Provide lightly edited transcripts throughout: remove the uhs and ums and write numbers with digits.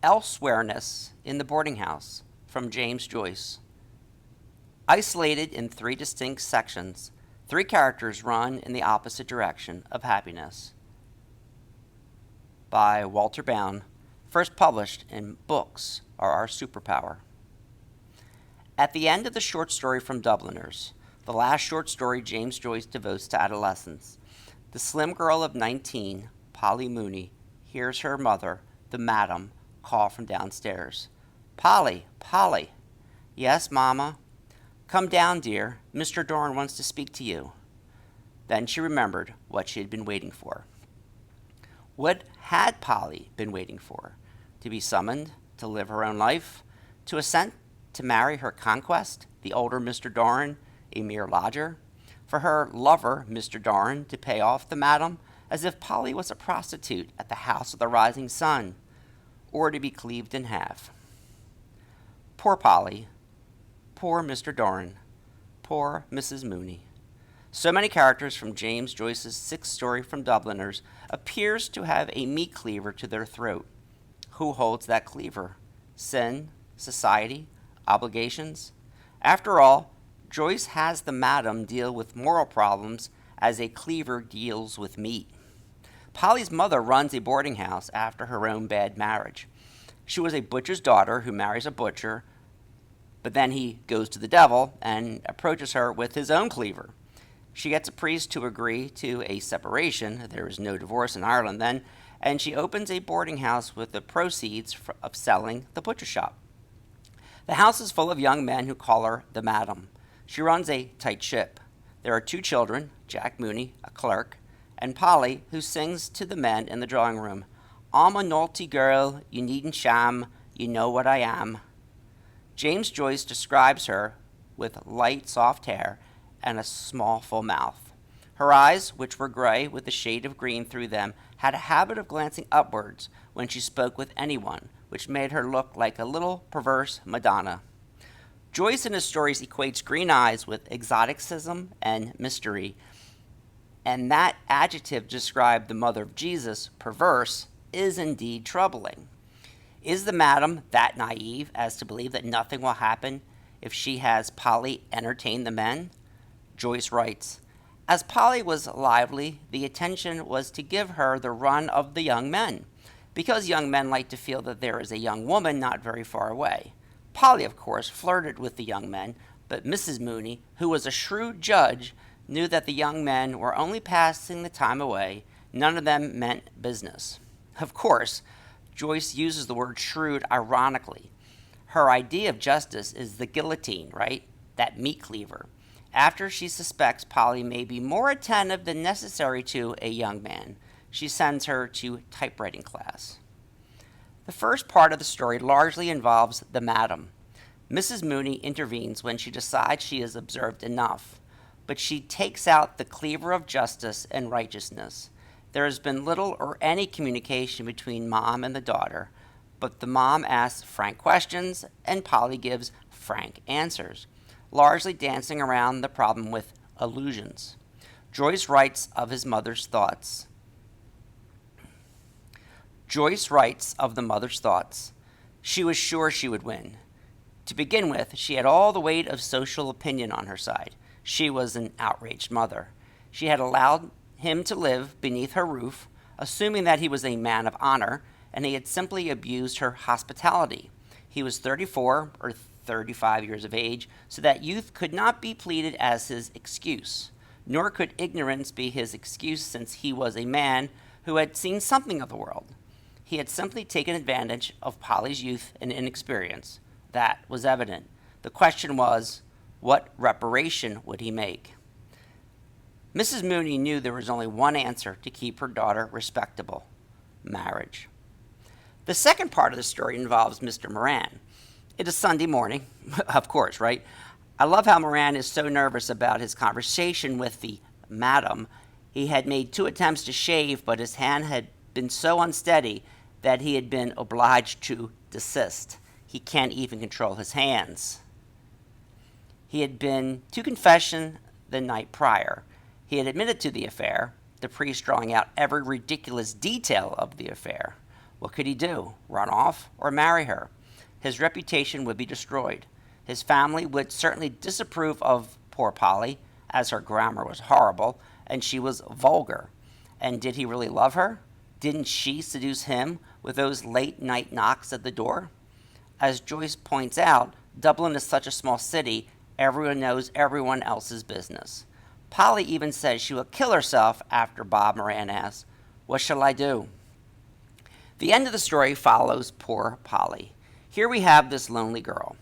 Elsewhereness in the Boarding House from James Joyce. Isolated in three distinct sections, three characters run in the opposite direction of happiness. By Walter Bound, first published in Books Are Our Superpower. At the end of the short story from Dubliners, the last short story James Joyce devotes to adolescence, the slim girl of 19, Polly Mooney, hears her mother, the madam, call from downstairs. "Polly, Polly." "Yes, Mama." "Come down, dear. Mr. Doran wants to speak to you." Then she remembered what she had been waiting for. What had Polly been waiting for? To be summoned to live her own life? To assent to marry her conquest, the older Mr. Doran, a mere lodger? For her lover, Mr. Doran, to pay off the madam, as if Polly was a prostitute at the House of the Rising Sun, or to be cleaved in half? Poor Polly, poor Mr. Doran, poor Mrs. Mooney. So many characters from James Joyce's sixth story from Dubliners appears to have a meat cleaver to their throat. Who holds that cleaver? Sin, society, obligations? After all, Joyce has the madam deal with moral problems as a cleaver deals with meat. Polly's mother runs a boarding house after her own bad marriage. She was a butcher's daughter who marries a butcher, but then he goes to the devil and approaches her with his own cleaver. She gets a priest to agree to a separation. There is no divorce in Ireland then, and she opens a boarding house with the proceeds of selling the butcher shop. The house is full of young men who call her the madam. She runs a tight ship. There are two children, Jack Mooney, a clerk, and Polly, who sings to the men in the drawing room, "I'm a naughty girl, you needn't sham, you know what I am." James Joyce describes her with light, soft hair and a small, full mouth. Her eyes, which were gray with a shade of green through them, had a habit of glancing upwards when she spoke with anyone, which made her look like a little perverse Madonna. Joyce in his stories equates green eyes with exoticism and mystery, and that adjective described the mother of Jesus, perverse, is indeed troubling. Is the madam that naive as to believe that nothing will happen if she has Polly entertain the men? Joyce writes, "As Polly was lively, the attention was to give her the run of the young men, because young men like to feel that there is a young woman not very far away. Polly, of course, flirted with the young men, but Mrs. Mooney, who was a shrewd judge, knew that the young men were only passing the time away. None of them meant business." Of course, Joyce uses the word shrewd ironically. Her idea of justice is the guillotine, right? That meat cleaver. After she suspects Polly may be more attentive than necessary to a young man, she sends her to typewriting class. The first part of the story largely involves the madam. Mrs. Mooney intervenes when she decides she has observed enough, but she takes out the cleaver of justice and righteousness. There has been little or any communication between mom and the daughter, but the mom asks frank questions and Polly gives frank answers, largely dancing around the problem with allusions. Joyce writes of his mother's thoughts. Joyce writes of the mother's thoughts. She was sure she would win. To begin with, she had all the weight of social opinion on her side. She was an outraged mother. She had allowed him to live beneath her roof, assuming that he was a man of honor, and he had simply abused her hospitality. He was 34 or 35 years of age, so that youth could not be pleaded as his excuse, nor could ignorance be his excuse, since he was a man who had seen something of the world. He had simply taken advantage of Polly's youth and inexperience. That was evident. The question was, what reparation would he make? Mrs. Mooney knew there was only one answer to keep her daughter respectable: marriage. The second part of the story involves Mr. Moran. It is Sunday morning, of course, right? I love how Moran is so nervous about his conversation with the madam. He had made 2 attempts to shave, but his hand had been so unsteady that he had been obliged to desist. He can't even control his hands. He had been to confession the night prior. He had admitted to the affair, the priest drawing out every ridiculous detail of the affair. What could he do? Run off or marry her? His reputation would be destroyed. His family would certainly disapprove of poor Polly, as her grammar was horrible and she was vulgar. And did he really love her? Didn't she seduce him with those late night knocks at the door? As Joyce points out, Dublin is such a small city, everyone knows everyone else's business. Polly even says she will kill herself after Bob Moran asks, "What shall I do?" The end of the story follows poor Polly. Here we have this lonely girl.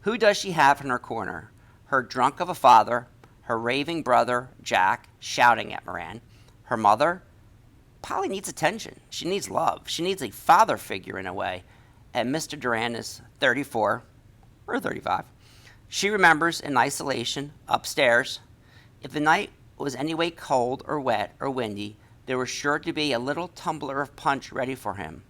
Who does she have in her corner? Her drunk of a father, her raving brother, Jack, shouting at Moran. Her mother? Polly needs attention. She needs love. She needs a father figure in a way. And Mr. Doran is 34 or 35. She remembers in isolation, upstairs. If the night was anyway cold or wet or windy, there was sure to be a little tumbler of punch ready for him.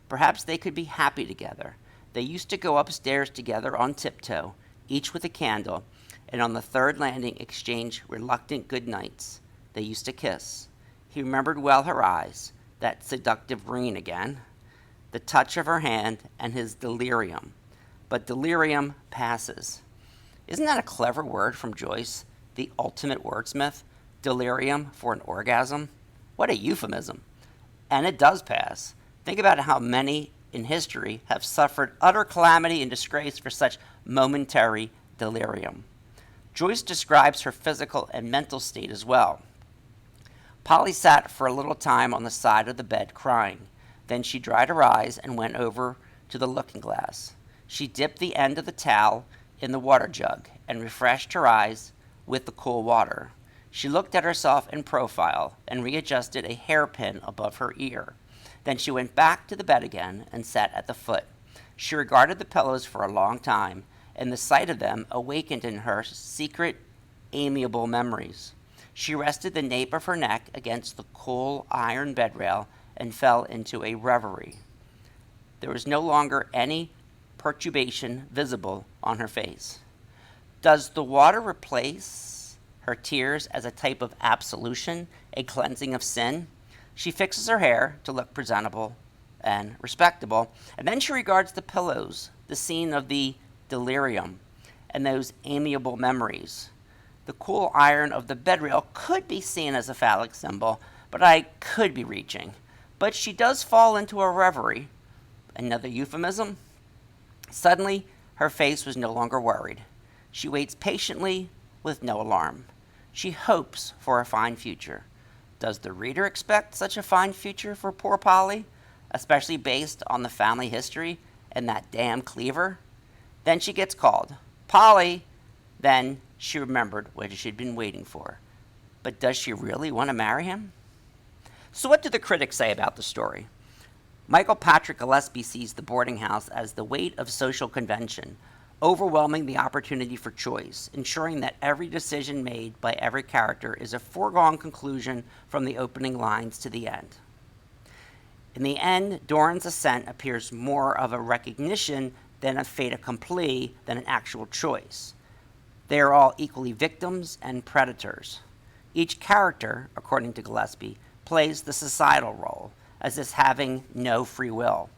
Perhaps they could be happy together. They used to go upstairs together on tiptoe, each with a candle, and on the third landing exchange reluctant good nights. They used to kiss. He remembered well her eyes, that seductive green again, the touch of her hand, and his delirium. But delirium passes. Isn't that a clever word from Joyce, the ultimate wordsmith? Delirium for an orgasm? What a euphemism. And it does pass. Think about how many in history have suffered utter calamity and disgrace for such momentary delirium. Joyce describes her physical and mental state as well. Polly sat for a little time on the side of the bed crying. Then she dried her eyes and went over to the looking glass. She dipped the end of the towel in the water jug and refreshed her eyes with the cool water. She looked at herself in profile and readjusted a hairpin above her ear. Then she went back to the bed again and sat at the foot. She regarded the pillows for a long time, and the sight of them awakened in her secret, amiable memories. She rested the nape of her neck against the cool iron bedrail and fell into a reverie. There was no longer any perturbation visible on her face. Does the water replace her tears as a type of absolution, a cleansing of sin? She fixes her hair to look presentable and respectable, and then she regards the pillows, the scene of the delirium, and those amiable memories. The cool iron of the bedrail could be seen as a phallic symbol, but I could be reaching. But she does fall into a reverie. Another euphemism? Suddenly, her face was no longer worried. She waits patiently with no alarm. She hopes for a fine future. Does the reader expect such a fine future for poor Polly, especially based on the family history and that damn cleaver? Then she gets called. Polly! Then she remembered what she'd been waiting for. But does she really want to marry him? So what do the critics say about the story? Michael Patrick Gillespie sees the boarding house as the weight of social convention, overwhelming the opportunity for choice, ensuring that every decision made by every character is a foregone conclusion from the opening lines to the end. In the end, Doran's ascent appears more of a recognition than a fait accompli than an actual choice. They are all equally victims and predators. Each character, according to Gillespie, plays the societal role, as if having no free will.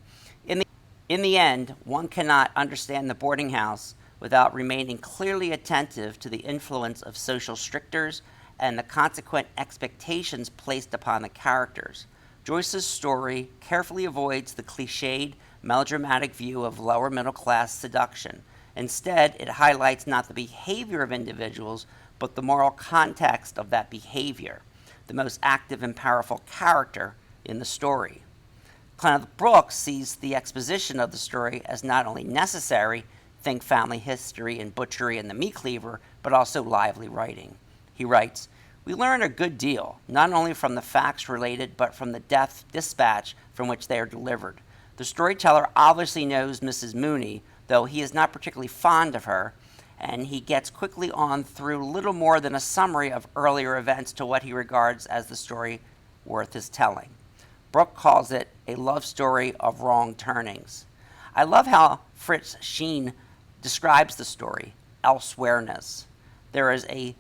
In the end, one cannot understand the boarding house without remaining clearly attentive to the influence of social strictures and the consequent expectations placed upon the characters. Joyce's story carefully avoids the cliched, melodramatic view of lower middle class seduction. Instead, it highlights not the behavior of individuals, but the moral context of that behavior, the most active and powerful character in the story. Kenneth Brooks sees the exposition of the story as not only necessary, think family history and butchery and the meat cleaver, but also lively writing. He writes, "We learn a good deal, not only from the facts related, but from the death dispatch from which they are delivered. The storyteller obviously knows Mrs. Mooney, though he is not particularly fond of her, and he gets quickly on through little more than a summary of earlier events to what he regards as the story worth his telling." Brooke calls it a love story of wrong turnings. I love how Fritz Sheen describes the story, Elsewhereness. There is a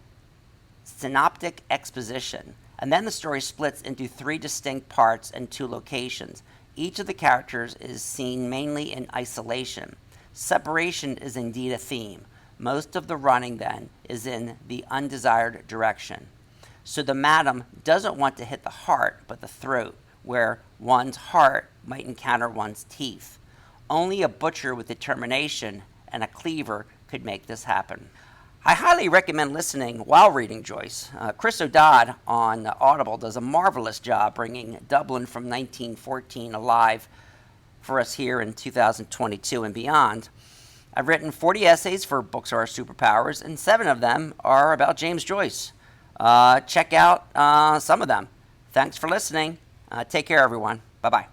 synoptic exposition, and then the story splits into 3 distinct parts and 2 locations, Each of the characters is seen mainly in isolation. Separation is indeed a theme. Most of the running, then, is in the undesired direction. So the madam doesn't want to hit the heart, but the throat, where one's heart might encounter one's teeth. Only a butcher with determination and a cleaver could make this happen. I highly recommend listening while reading Joyce. Chris O'Dodd on Audible does a marvelous job bringing Dublin from 1914 alive for us here in 2022 and beyond. I've written 40 essays for Books Are Our Superpowers, and 7 of them are about James Joyce. Check out some of them. Thanks for listening. Take care, everyone. Bye-bye.